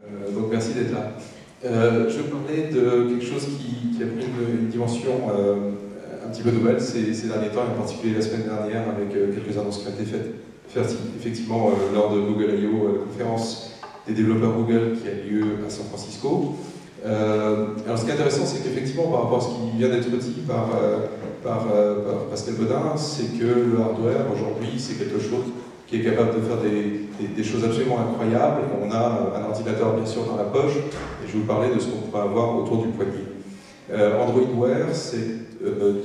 Donc merci d'être là. Je parlais de quelque chose qui a pris une dimension un petit peu nouvelle ces derniers temps, et en particulier la semaine dernière avec quelques annonces qui ont été faites effectivement lors de Google I/O, la conférence des développeurs Google qui a lieu à San Francisco. Alors ce qui est intéressant, c'est qu'effectivement par rapport à ce qui vient d'être dit par Pascal Bodin, c'est que le hardware aujourd'hui c'est quelque chose qui est capable de faire des choses absolument incroyables. Et on a un ordinateur bien sûr dans la poche, et je vais vous parler de ce qu'on pourrait avoir autour du poignet. Android Wear, c'est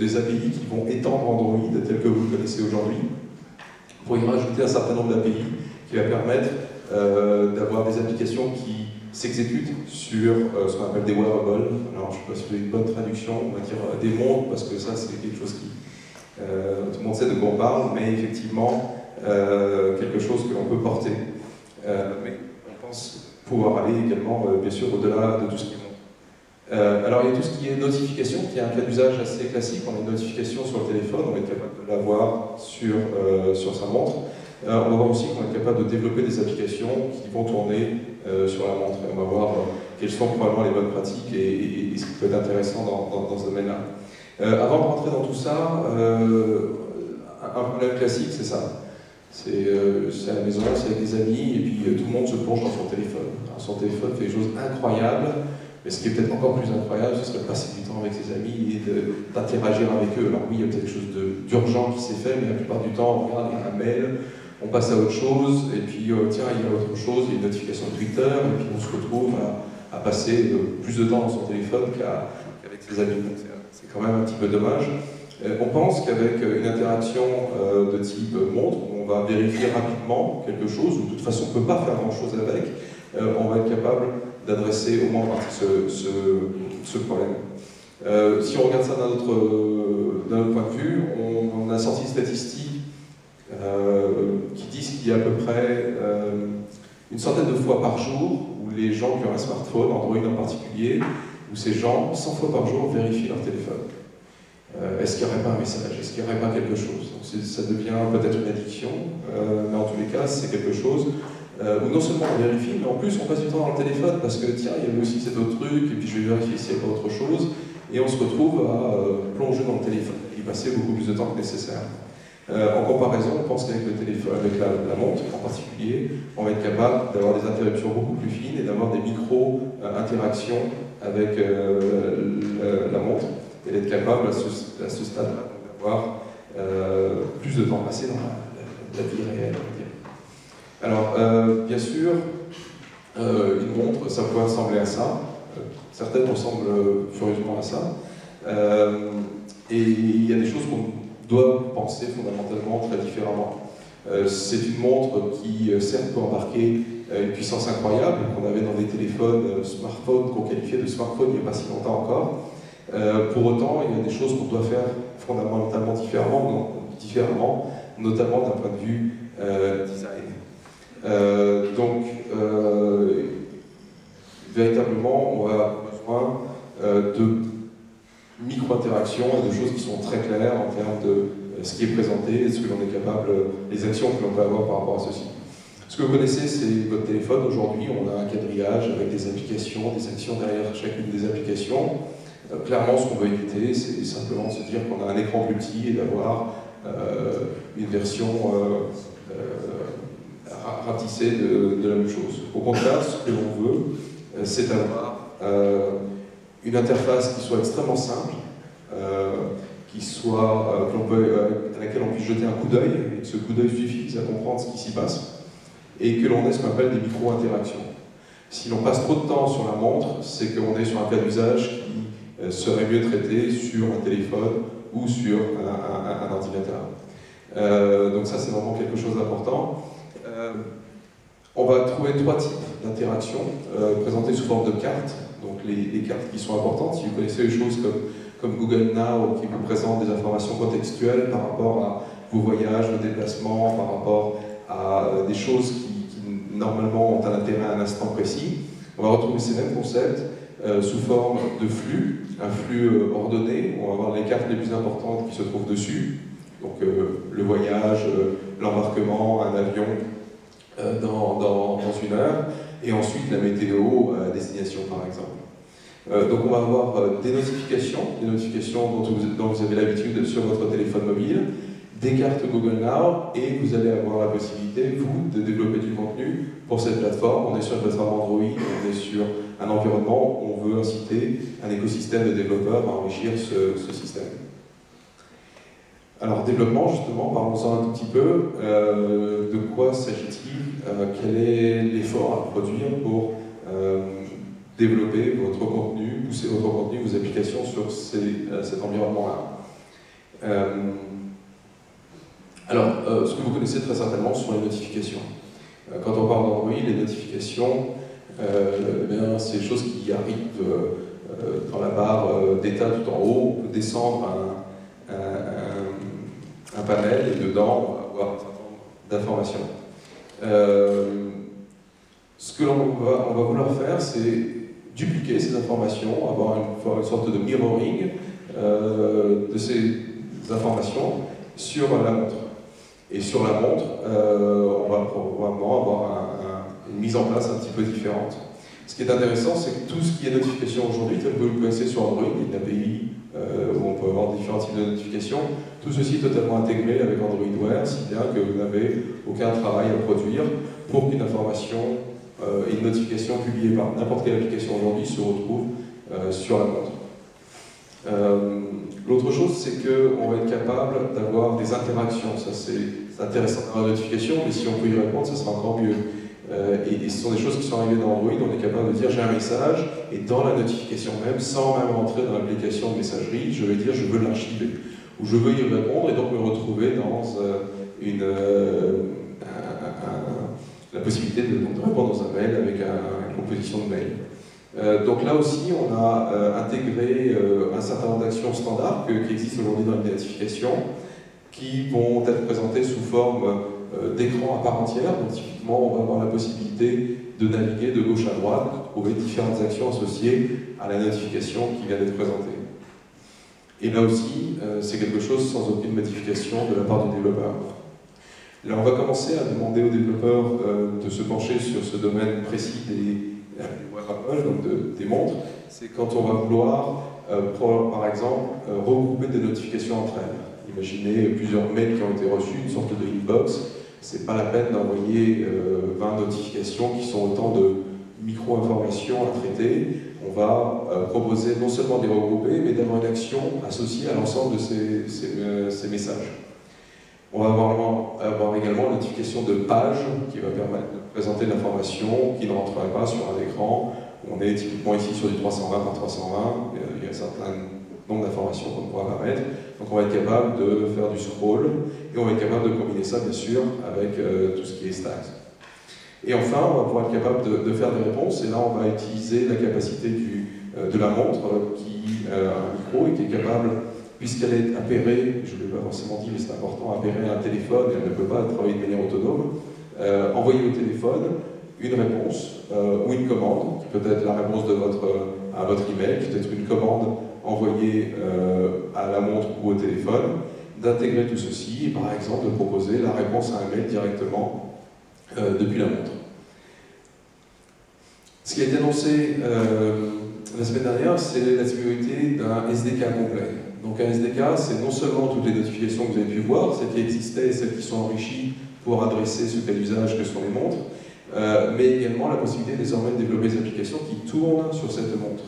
des API qui vont étendre Android tel que vous le connaissez aujourd'hui, pour y rajouter un certain nombre d'API qui va permettre d'avoir des applications qui s'exécutent sur ce qu'on appelle des wearables. Alors je ne sais pas si vous avez une bonne traduction, on va dire des montres, parce que ça c'est quelque chose qui... tout le monde sait de quoi on parle, mais effectivement quelque chose que l'on peut porter. Mais on pense pouvoir aller également, bien sûr, au-delà de tout ce qui monte. Alors il y a tout ce qui est notification, qui est un cas d'usage assez classique. On a une notification sur le téléphone, on est capable de l'avoir sur sa montre. On va voir aussi qu'on est capable de développer des applications qui vont tourner sur la montre. On va voir quelles sont probablement les bonnes pratiques et ce qui peut être intéressant dans ce domaine-là. Avant de rentrer dans tout ça, un problème classique, c'est ça. C'est à la maison, c'est avec des amis, et puis tout le monde se plonge dans son téléphone. Alors, son téléphone fait des choses incroyables, mais ce qui est peut-être encore plus incroyable, ce serait de passer du temps avec ses amis et d'interagir avec eux. Alors oui, il y a peut-être quelque chose d'urgent qui s'est fait, mais la plupart du temps, on regarde, il y a un mail, on passe à autre chose, et puis tiens, il y a autre chose, il y a une notification de Twitter, et puis on se retrouve à passer plus de temps dans son téléphone qu'avec ses amis. Donc c'est quand même un petit peu dommage. On pense qu'avec une interaction de type montre, on va vérifier rapidement quelque chose, ou de toute façon on ne peut pas faire grand-chose avec, on va être capable d'adresser au moins en partie ce problème. Si on regarde ça d'un autre point de vue, on a sorti une statistique qui disent qu'il y a à peu près une centaine de fois par jour où les gens qui ont un smartphone, Android en particulier, où ces gens, 100 fois par jour, vérifient leur téléphone. Est-ce qu'il n'y aurait pas un message? Est-ce qu'il n'y aurait pas quelque chose? Donc ça devient peut-être une addiction, mais en tous les cas, c'est quelque chose où non seulement on vérifie, mais en plus on passe du temps dans le téléphone parce que tiens, il y avait aussi cet autre truc, et puis je vais vérifier s'il n'y a pas autre chose, et on se retrouve à plonger dans le téléphone et y passer beaucoup plus de temps que nécessaire. En comparaison, on pense qu'avec le téléphone, avec la montre en particulier, on va être capable d'avoir des interruptions beaucoup plus fines et d'avoir des micro-interactions avec la montre, et d'être capable à ce stade-là d'avoir plus de temps passé dans la vie réelle, on va dire. Alors, bien sûr, une montre, ça peut ressembler à ça. Certaines ressemblent furieusement à ça. Et il y a des choses qu'on doit penser fondamentalement très différemment. C'est une montre qui, certes, peut embarquer une puissance incroyable qu'on avait dans des téléphones, smartphones, qu'on qualifiait de smartphones il n'y a pas si longtemps encore. Pour autant, il y a des choses qu'on doit faire fondamentalement différemment, notamment d'un point de vue design. Véritablement, on va avoir besoin de micro-interactions et de choses qui sont très claires en termes de ce qui est présenté, ce que l'on est capable, les actions que l'on peut avoir par rapport à ceci. Ce que vous connaissez, c'est votre téléphone. Aujourd'hui, on a un quadrillage avec des applications, des actions derrière chacune des applications. Clairement, ce qu'on veut éviter, c'est simplement de se dire qu'on a un écran plus petit et d'avoir une version rapetissée de la même chose. Au contraire, ce que l'on veut, c'est avoir une interface qui soit extrêmement simple, à laquelle on puisse jeter un coup d'œil, et que ce coup d'œil suffise à comprendre ce qui s'y passe, et que l'on ait ce qu'on appelle des micro-interactions. Si l'on passe trop de temps sur la montre, c'est qu'on est sur un cas d'usage qui serait mieux traité sur un téléphone ou sur un ordinateur. Donc ça, c'est vraiment quelque chose d'important. On va trouver trois types d'interactions présentées sous forme de cartes. Donc les cartes qui sont importantes, si vous connaissez des choses comme Google Now, qui vous présente des informations contextuelles par rapport à vos voyages, vos déplacements, par rapport à des choses qui normalement ont un intérêt à un instant précis, on va retrouver ces mêmes concepts sous forme de flux, un flux ordonné, où on va avoir les cartes les plus importantes qui se trouvent dessus, donc le voyage, l'embarquement, un avion dans une heure, et ensuite la météo à destination par exemple. Donc on va avoir des notifications dont vous avez l'habitude sur votre téléphone mobile, des cartes Google Now, et vous allez avoir la possibilité, vous, de développer du contenu pour cette plateforme. On est sur une plateforme Android, on est sur un environnement où on veut inciter un écosystème de développeurs à enrichir ce système. Alors, développement, justement, parlons-en un tout petit peu. De quoi s'agit-il? Quel est l'effort à produire pour développer votre contenu, pousser votre contenu, vos applications sur cet environnement-là? Alors, ce que vous connaissez très certainement sont les notifications. Quand on parle d'Android, les notifications, c'est des choses qui arrivent dans la barre d'état tout en haut. On peut descendre un panel et dedans, on va avoir un certain nombre d'informations. Ce que l'on va vouloir faire, c'est dupliquer ces informations, avoir une sorte de mirroring de ces informations sur la montre. Et sur la montre, on va probablement avoir une mise en place un petit peu différente. Ce qui est intéressant, c'est que tout ce qui est notification aujourd'hui, tel que vous le connaissez sur Android, il y a une API où on peut avoir différents types de notifications, tout ceci est totalement intégré avec Android Wear, si bien que vous n'avez aucun travail à produire pour qu'une information et une notification publiée par n'importe quelle application aujourd'hui se retrouve sur la montre. L'autre chose, c'est qu'on va être capable d'avoir des interactions. Ça, c'est intéressant d'avoir une notification, mais si on peut y répondre, ça sera encore mieux. Et ce sont des choses qui sont arrivées dans Android, on est capable de dire j'ai un message, et dans la notification même, sans même rentrer dans l'application de messagerie, je vais dire je veux l'archiver, ou je veux y répondre, et donc me retrouver dans la possibilité de répondre dans un mail avec une composition de mail. Donc là aussi, on a intégré un certain nombre d'actions standards qui existent aujourd'hui dans les notifications, qui vont être présentées sous forme d'écran à part entière. Donc typiquement, on va avoir la possibilité de naviguer de gauche à droite, de trouver différentes actions associées à la notification qui vient d'être présentée. Et là aussi, c'est quelque chose sans aucune modification de la part du développeur. Là, on va commencer à demander aux développeurs de se pencher sur ce domaine précis des wearables, donc des montres. C'est quand on va vouloir, par exemple, regrouper des notifications entre elles. Imaginez plusieurs mails qui ont été reçus, une sorte de inbox. C'est pas la peine d'envoyer 20 notifications qui sont autant de micro-informations à traiter. On va proposer non seulement de les regrouper, mais d'avoir une action associée à l'ensemble de ces messages. On va avoir également une notification de page qui va permettre de présenter l'information qui ne rentrerait pas sur un écran. On est typiquement ici sur du 320 par 320, il y a un certain nombre d'informations qu'on pourra apparaître. Donc on va être capable de faire du scroll, et on va être capable de combiner ça bien sûr avec tout ce qui est stats. Et enfin, on va pouvoir être capable de faire des réponses, et là on va utiliser la capacité de la montre qui a un micro et qui est capable, puisqu'elle est appairée, je ne l'ai pas forcément dit mais c'est important, appairée à un téléphone, et elle ne peut pas travailler de manière autonome, envoyer au téléphone une réponse ou une commande, qui peut être la réponse à votre email, qui peut être une commande envoyée à la montre ou au téléphone, d'intégrer tout ceci et par exemple de proposer la réponse à un mail directement depuis la montre. Ce qui a été annoncé la semaine dernière, c'est la disponibilité d'un SDK complet. Donc un SDK, c'est non seulement toutes les notifications que vous avez pu voir, celles qui existaient et celles qui sont enrichies pour adresser ce cas d'usage que sont les montres, mais également la possibilité désormais de développer des applications qui tournent sur cette montre.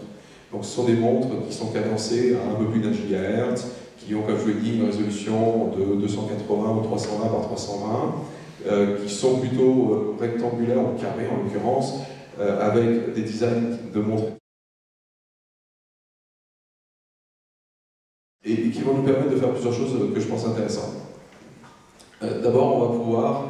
Donc ce sont des montres qui sont cadencées à un peu plus d'un gigahertz, qui ont, comme je vous l'ai dit, une résolution de 280 ou 320 par 320, qui sont plutôt rectangulaires ou carrées en l'occurrence, avec des designs de montres et qui vont nous permettre de faire plusieurs choses que je pense intéressantes. D'abord, on va pouvoir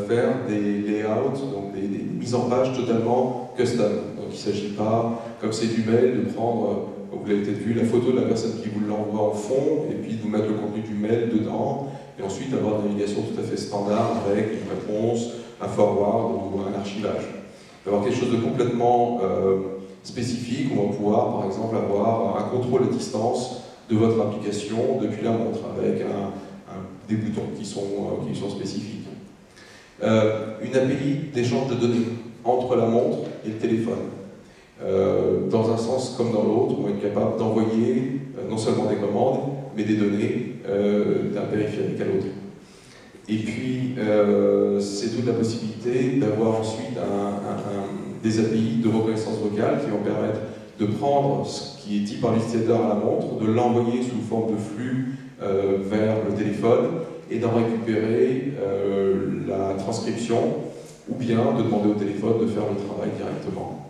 faire des layouts, donc des mises en page totalement custom. Donc il ne s'agit pas, comme c'est du mail, de prendre, comme vous l'avez peut-être vu, la photo de la personne qui vous l'envoie en fond, et puis de vous mettre le contenu du mail dedans, et ensuite avoir une navigation tout à fait standard avec une réponse, un forward ou un archivage. Avoir quelque chose de complètement spécifique, où on va pouvoir par exemple avoir un contrôle à distance de votre application depuis la montre, avec des boutons qui sont spécifiques. Une API d'échange de données entre la montre et le téléphone. Dans un sens comme dans l'autre, on va être capable d'envoyer non seulement des commandes, mais des données d'un périphérique à l'autre. Et puis, c'est toute la possibilité d'avoir ensuite des API de reconnaissance vocale qui vont permettre de prendre ce qui est dit par l'utilisateur à la montre, de l'envoyer sous forme de flux vers le téléphone et d'en récupérer la transcription, ou bien de demander au téléphone de faire le travail directement.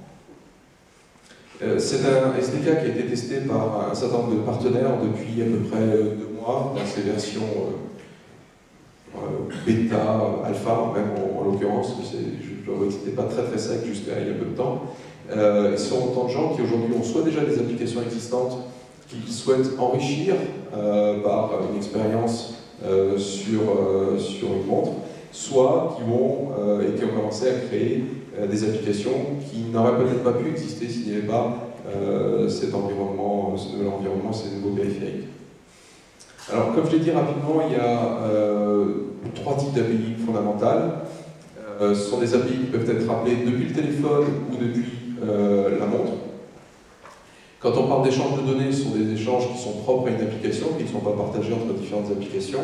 C'est un SDK qui a été testé par un certain nombre de partenaires depuis à peu près 2 mois, dans ses versions bêta, alpha, même en l'occurrence, je dois avouer que c'était pas très sec jusqu'à il y a peu de temps. Ce sont autant de gens qui aujourd'hui ont soit déjà des applications existantes qu'ils souhaitent enrichir par une expérience sur une montre, soit qui vont et qui ont commencé à créer des applications qui n'auraient peut-être pas pu exister s'il n'y avait pas cet environnement, ce nouvel environnement, ces nouveaux périphériques. Alors, comme je l'ai dit rapidement, il y a 3 types d'API fondamentales. Ce sont des API qui peuvent être appelées depuis le téléphone ou depuis la montre. Quand on parle d'échange de données, ce sont des échanges qui sont propres à une application, qui ne sont pas partagés entre différentes applications.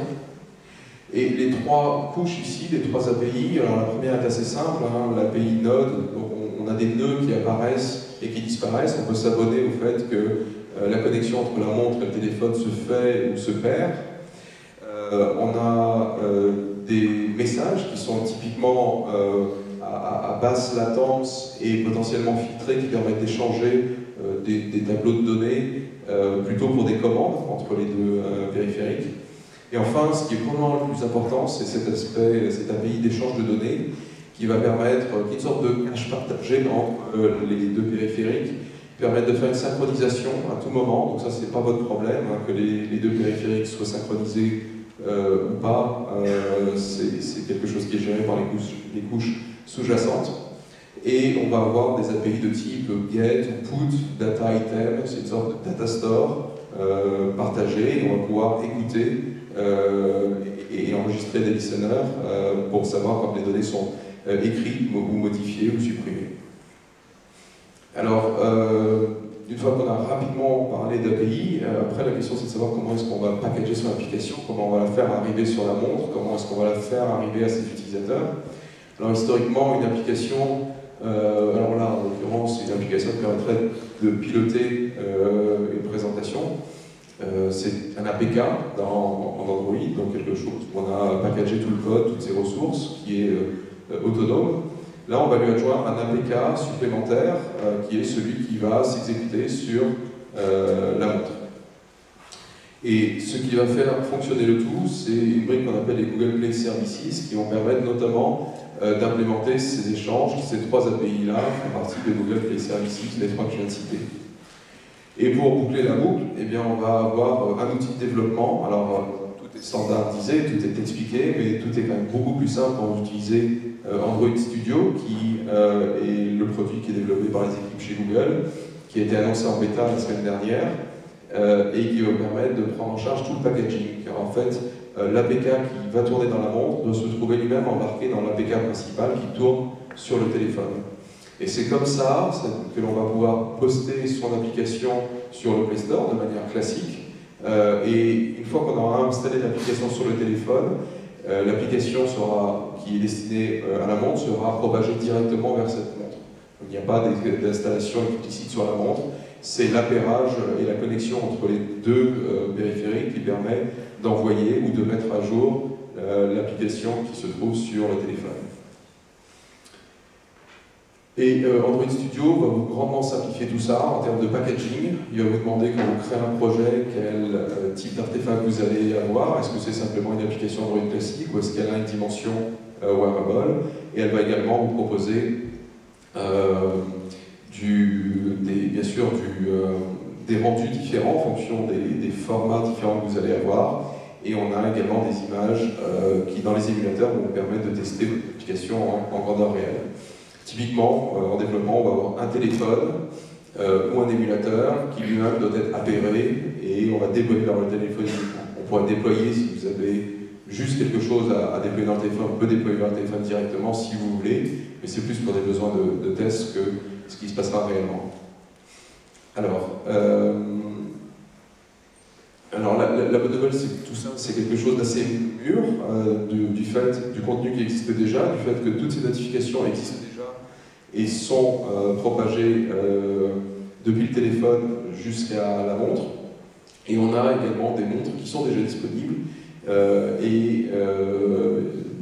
Et les 3 couches ici, les 3 API, alors la première est assez simple, hein, l'API Node, donc on a des nœuds qui apparaissent et qui disparaissent. On peut s'abonner au fait que la connexion entre la montre et le téléphone se fait ou se perd. On a des messages qui sont typiquement à basse latence et potentiellement filtrés, qui permettent d'échanger des tableaux de données plutôt pour des commandes entre les deux périphériques. Et enfin, ce qui est probablement le plus important, c'est cet aspect, cet API d'échange de données qui va permettre, qui est une sorte de cache partagé entre les deux périphériques, permettre de faire une synchronisation à tout moment. Donc ça, c'est pas votre problème, hein, que les deux périphériques soient synchronisés ou pas. C'est quelque chose qui est géré par les couches sous-jacentes. Et on va avoir des API de type get ou put, data item, c'est une sorte de data store partagé, et on va pouvoir écouter et enregistrer des listeners pour savoir quand les données sont écrites ou modifiées ou supprimées. Alors, une fois qu'on a rapidement parlé d'API, après la question c'est de savoir comment est-ce qu'on va packager son application, comment on va la faire arriver sur la montre, comment est-ce qu'on va la faire arriver à ses utilisateurs. Alors historiquement, une application, alors là en l'occurrence, une application qui permettrait de piloter une présentation. C'est un APK en Android, donc quelque chose où on a packagé tout le code, toutes ses ressources, qui est autonome. Là, on va lui adjoindre un APK supplémentaire qui est celui qui va s'exécuter sur la montre. Et ce qui va faire fonctionner le tout, c'est une brique qu'on appelle les Google Play Services, qui vont permettre notamment d'implémenter ces échanges. Ces 3 API-là font partie de Google Play Services, les 3 que je viens de citer. Et pour boucler la boucle, eh bien, on va avoir un outil de développement. Alors, tout est standardisé, tout est expliqué, mais tout est quand même beaucoup plus simple quand vous utilisez Android Studio, qui est le produit qui est développé par les équipes chez Google, qui a été annoncé en bêta la semaine dernière, et qui va permettre de prendre en charge tout le packaging. Car en fait, l'APK qui va tourner dans la montre doit se trouver lui-même embarqué dans l'APK principal qui tourne sur le téléphone. Et c'est comme ça que l'on va pouvoir poster son application sur le Play Store de manière classique. Et une fois qu'on aura installé l'application sur le téléphone, l'application qui est destinée à la montre sera propagée directement vers cette montre. Donc, il n'y a pas d'installation explicite sur la montre, c'est l'appairage et la connexion entre les deux périphériques qui permet d'envoyer ou de mettre à jour l'application qui se trouve sur le téléphone. Et Android Studio va vous grandement simplifier tout ça en termes de packaging. Il va vous demander, quand vous créez un projet, quel type d'artefact vous allez avoir. Est-ce que c'est simplement une application Android classique ou est-ce qu'elle a une dimension wearable? Et elle va également vous proposer bien sûr des rendus différents en fonction des formats différents que vous allez avoir. Et on a également des images qui, dans les émulateurs, vont vous permettre de tester votre application en grandeur réelle. Typiquement, en développement, on va avoir un téléphone ou un émulateur qui lui-même doit être appairé et on va déployer vers le téléphone. On pourra déployer si vous avez juste quelque chose à déployer dans le téléphone. On peut déployer dans le téléphone directement si vous voulez, mais c'est plus pour des besoins de test que ce qui se passera réellement. Alors la bonne nouvelle, c'est que tout ça, c'est quelque chose d'assez mûr, du fait du contenu qui existe déjà, du fait que toutes ces notifications existent déjà et sont propagées depuis le téléphone jusqu'à la montre. Et on a également des montres qui sont déjà disponibles,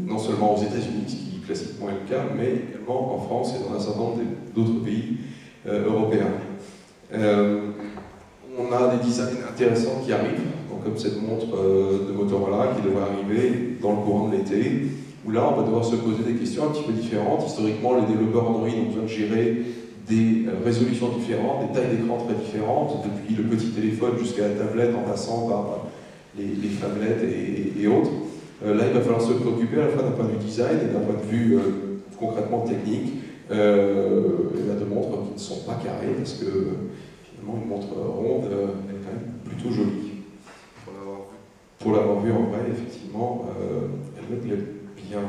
non seulement aux États-Unis, ce qui classiquement est le cas, mais également en France et dans un certain nombre d'autres pays européens. On a des designs intéressants qui arrivent, donc comme cette montre de Motorola qui devrait arriver dans le courant de l'été, où là on va devoir se poser des questions un petit peu différentes. Historiquement, les développeurs Android ont besoin de gérer des résolutions différentes, des tailles d'écran très différentes, depuis le petit téléphone jusqu'à la tablette en passant par les phablettes et autres. Là, il va falloir se préoccuper à la fois d'un point de vue design et d'un point de vue concrètement technique, de montres qui ne sont pas carrées, parce que finalement une montre ronde elle est quand même plutôt jolie. Pour l'avoir vu en vrai, effectivement, elle me plaît bien.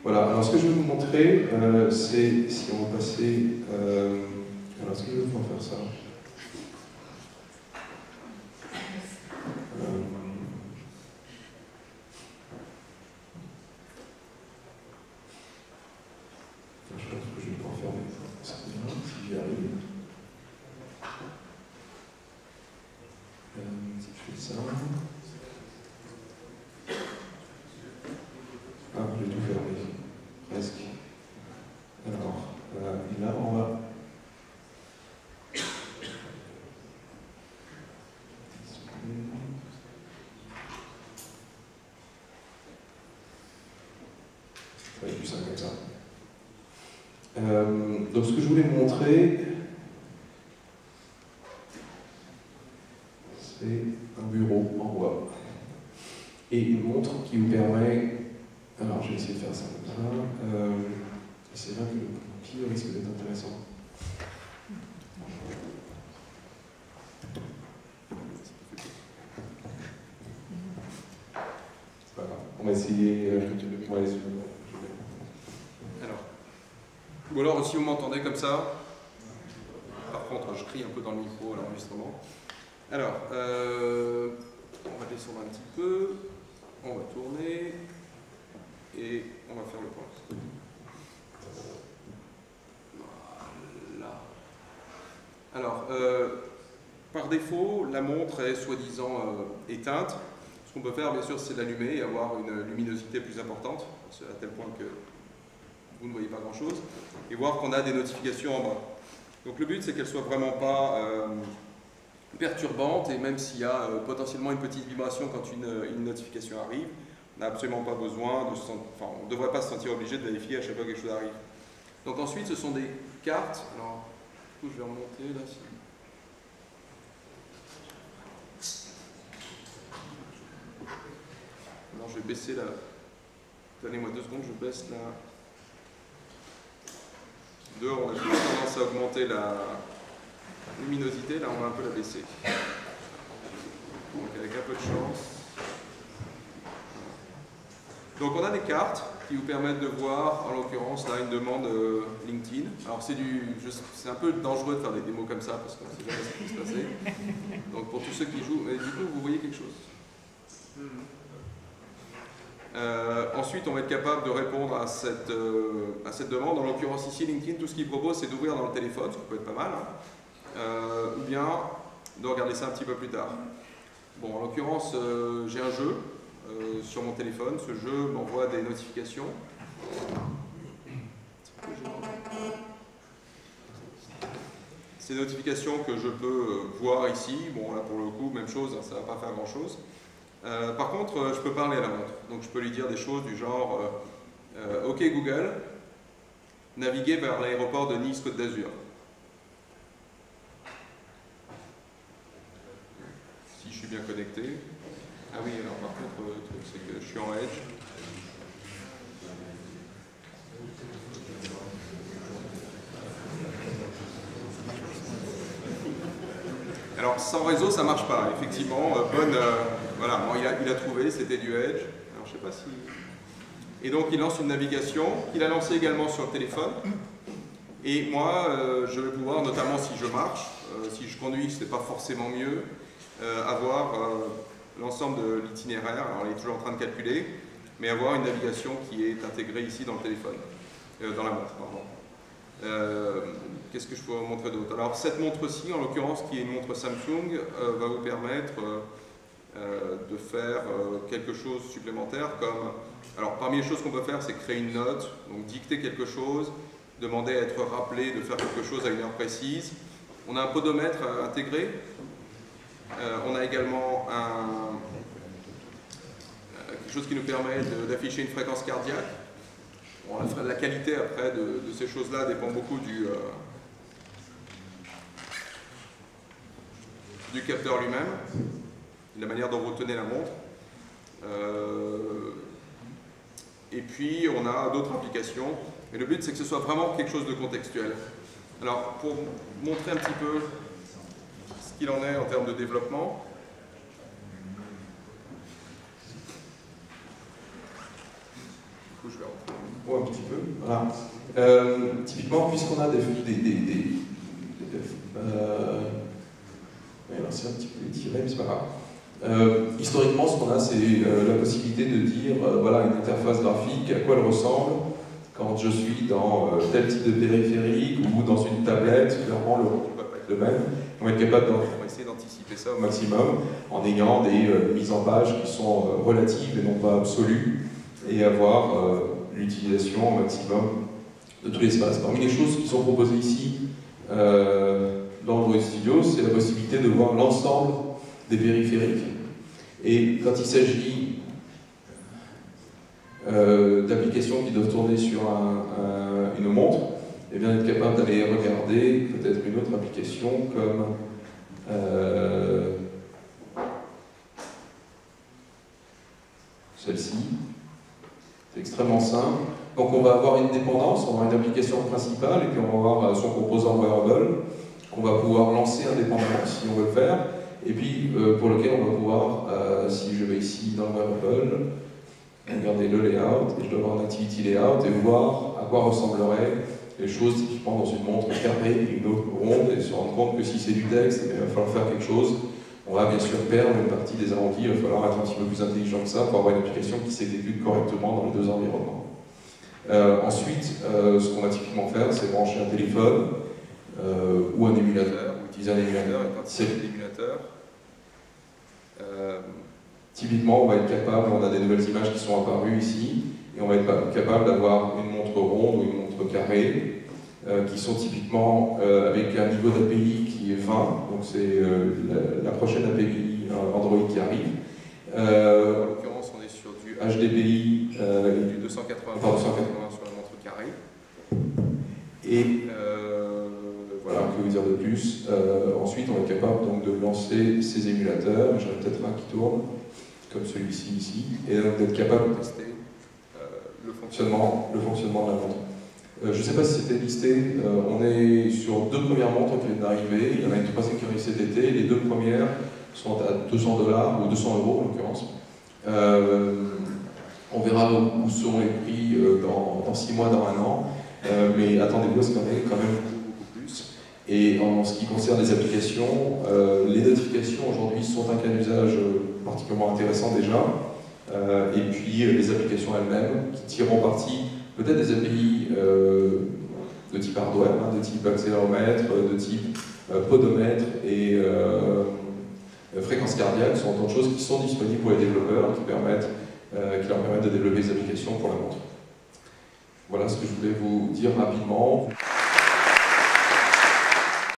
Voilà, alors ce que je vais vous montrer, c'est si on va passer. Alors, est-ce que je vais pouvoir faire ça? Je pense que je vais pouvoir faire ça bien, si j'y arrive. Si je fais ça. Ah, j'ai tout fermé. Presque. Alors, et là, on va. Ça va être plus simple comme ça. Donc, ce que je voulais vous montrer, c'est un bureau en bois et une montre qui vous permet. Alors, je vais essayer de faire ça comme ça. C'est là que le papier risque d'être intéressant. C'est pas grave. On va essayer. Alors, ou alors, si vous m'entendez comme ça, par contre, je crie un peu dans le micro à l'enregistrement. Alors, on va descendre un petit peu, on va tourner. Et on va faire le point. Voilà. Alors, par défaut, la montre est soi-disant éteinte. Ce qu'on peut faire, bien sûr, c'est l'allumer et avoir une luminosité plus importante, à tel point que vous ne voyez pas grand-chose, et voir qu'on a des notifications en bas. Donc le but, c'est qu'elle ne soit vraiment pas perturbante, et même s'il y a potentiellement une petite vibration quand une notification arrive, on n'a absolument pas besoin de on ne devrait pas se sentir obligé de vérifier à chaque fois que quelque chose arrive. Donc ensuite, ce sont des cartes. Alors, du coup, je vais remonter là. Alors, je vais baisser la. Donnez-moi 2 secondes, je baisse la. Dehors, on a toujours tendance à augmenter la luminosité. Là, on va un peu la baisser. Donc, avec un peu de chance. Donc on a des cartes qui vous permettent de voir, en l'occurrence là, une demande LinkedIn. Alors c'est un peu dangereux de faire des démos comme ça parce qu'on ne sait jamais ce qui peut se passer. Donc pour tous ceux qui jouent, mais du coup vous voyez quelque chose. Ensuite on va être capable de répondre à cette demande. En l'occurrence ici LinkedIn, tout ce qu'il propose c'est d'ouvrir dans le téléphone, ce qui peut être pas mal, hein, ou bien de regarder ça un petit peu plus tard. Bon, en l'occurrence j'ai un jeu. Sur mon téléphone, ce jeu m'envoie des notifications. Ces notifications que je peux voir ici, bon là pour le coup, même chose, hein, ça ne va pas faire grand chose. Par contre, je peux parler à la montre, donc je peux lui dire des choses du genre OK Google, naviguer vers l'aéroport de Nice Côte d'Azur. Si je suis bien connecté. Ah oui, alors par contre, le truc c'est que je suis en Edge. Alors sans réseau, ça marche pas. Effectivement, voilà, bon, il a trouvé, c'était du Edge. Alors je sais pas si... Et donc il lance une navigation qu'il a lancée également sur le téléphone. Et moi, je vais pouvoir, notamment si je marche, si je conduis, ce n'est pas forcément mieux, avoir l'ensemble de l'itinéraire. Alors il est toujours en train de calculer, mais avoir une navigation qui est intégrée ici dans le téléphone, dans la montre, pardon. Qu'est-ce que je peux vous montrer d'autre? Alors cette montre-ci, en l'occurrence, qui est une montre Samsung, va vous permettre de faire quelque chose supplémentaire comme... Alors parmi les choses qu'on peut faire, c'est créer une note, donc dicter quelque chose, demander à être rappelé de faire quelque chose à une heure précise. On a un podomètre intégré. On a également quelque chose qui nous permet d'afficher une fréquence cardiaque. Bon, la qualité après de ces choses-là dépend beaucoup du capteur lui-même, de la manière dont vous tenez la montre. Et puis on a d'autres applications. Et le but, c'est que ce soit vraiment quelque chose de contextuel. Alors, pour montrer un petit peu ce qu'il en est en termes de développement, du coup, je vais rentrer. Ouais, un petit peu. Voilà. Typiquement, puisqu'on a c'est un petit peu étiré, mais c'est pas grave. Historiquement, ce qu'on a, c'est la possibilité de dire, voilà, une interface graphique, à quoi elle ressemble quand je suis dans tel type de périphérique ou dans une tablette, clairement le même. On va être capable essayer d'anticiper ça au maximum en ayant des mises en page qui sont relatives et non pas absolues et avoir l'utilisation au maximum de tout l'espace. Parmi les choses qui sont proposées ici dans Android Studio, c'est la possibilité de voir l'ensemble des périphériques. Et quand il s'agit d'applications qui doivent tourner sur une montre, et bien être capable d'aller regarder peut-être une autre application comme celle-ci. C'est extrêmement simple. Donc on va avoir une dépendance, on va avoir une application principale et puis on va avoir son composant wearable qu'on va pouvoir lancer indépendamment si on veut le faire. Et puis pour lequel on va pouvoir, si je vais ici dans le wearable, regarder le layout, et je dois avoir un activity layout et voir à quoi ressembleraient les choses typiquement dans une montre carrée et une autre ronde, et se rendre compte que si c'est du texte, il va falloir faire quelque chose. On va bien sûr perdre une partie des arrondis, il va falloir être un petit peu plus intelligent que ça pour avoir une application qui s'exécute correctement dans les deux environnements. Ensuite, ce qu'on va typiquement faire, c'est brancher un téléphone ou un émulateur, ou utiliser un émulateur, et quand c'est l'émulateur, typiquement, on va être capable, on a des nouvelles images qui sont apparues ici, et on va être capable d'avoir une montre ronde ou une montre carrée, qui sont typiquement avec un niveau d'API qui est 20, donc c'est la prochaine API Android qui arrive. En l'occurrence, on est sur du HDPI et du 280 sur la montre carrée. Et voilà, que vous dire de plus. Ensuite, on est capable donc de lancer ces émulateurs. J'en ai peut-être un qui tourne, comme celui-ci ici, et donc d'être capable de tester le fonctionnement de la montre. Je ne sais pas si c'était listé, on est sur deux premières montres qui viennent d'arriver, il y en a une troisième qui arrive cet été, les deux premières sont à $200 ou 200 € en l'occurrence. On verra où sont les prix dans 6 mois, dans 1 an, mais attendez-vous à ce qu'on ait quand même beaucoup plus. Et en ce qui concerne les applications, les notifications aujourd'hui sont un cas d'usage particulièrement intéressant déjà, et puis les applications elles-mêmes qui tireront parti peut-être des API de type hardware, de type accéléromètre, de type podomètre et fréquence cardiaque, sont autant de choses qui sont disponibles pour les développeurs, qui leur permettent de développer des applications pour la montre. Voilà ce que je voulais vous dire rapidement.